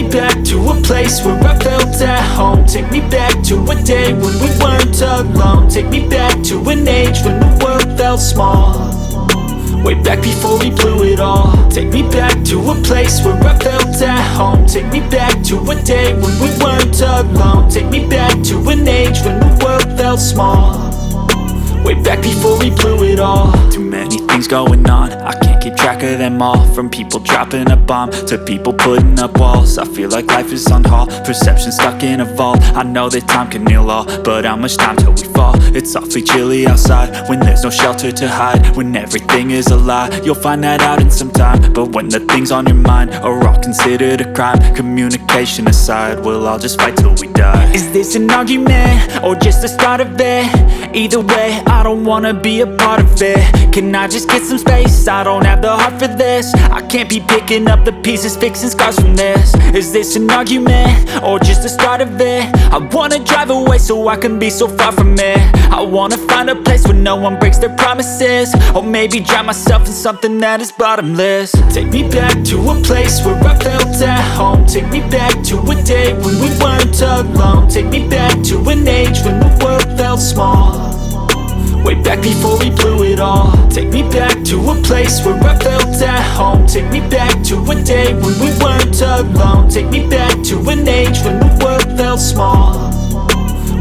back to a place where I felt at home. Take me back to a day when we weren't alone. Take me back to an age when the world felt small, way back before we blew it all. Take me back to a place where I felt at home. Take me back to a day when we weren't alone. Take me back to an age when the world felt small, way back before we blew it all. Too many things going on, I can't keep track of them all. From people dropping a bomb to people putting up walls. I feel like life is on hold, perception stuck in a vault. I know that time can heal all, but how much time till we fall? It's awfully chilly outside when there's no shelter to hide. When everything is a lie, you'll find that out in some time. But when the things on your mind are all considered a crime, communication aside, we'll all just fight till we die. Is this an argument or just the start of it? Either way, I don't wanna be a part of it. Can I just get some space? I don't have the heart for this. I can't be picking up the pieces, fixing scars from this. Is this an argument or just the start of it? I wanna drive away so I can be so far from it. I wanna find a place where no one breaks their promises, or maybe drown myself in something that is bottomless. Take me back to a place where I felt at home. Take me back to a day when we weren't alone. Take me back to an age when the world felt small, way back before we blew it all. Take me back to a place where I felt at home. Take me back to a day when we weren't alone. Take me back to an age when the world felt small,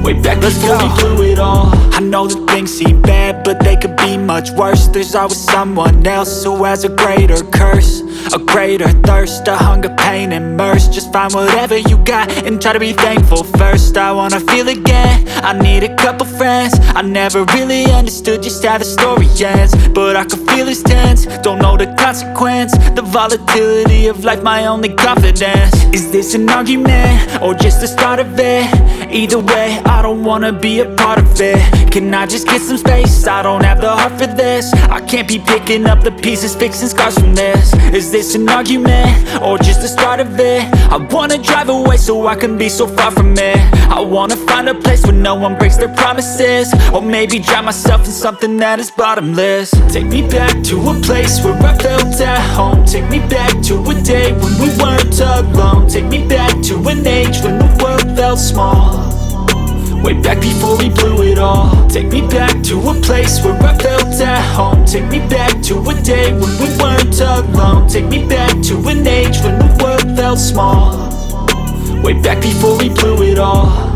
way back before we blew it all. I know that things seem bad, but they could be much worse. There's always someone else who has a greater curse, a greater thirst, a hunger, pain, and mercy. Just find whatever you got and try to be thankful first. I wanna feel again, I need a couple friends. I never really understood just how the story ends, but I can feel it's tense, don't know the consequence. The volatility of life, my only confidence. Is this an argument or just the start of it? Either way, I don't wanna be a part of it. Can I just get some space? I don't have the heart for this. I can't be picking up the pieces, fixing scars from this. Is this an argument or just the start of it? I wanna drive away so I can be so far from it. I wanna find a place where no one breaks their promises, or maybe drown myself in something that is bottomless. Take me back to a place where I felt at home. Take me back to a day when we weren't alone. Take me back to an age when the world felt small, way back before we blew it all. Take me back to a place where I felt at home. Take me back to a day when we weren't alone. Take me back to an age when the world felt small, way back before we blew it all.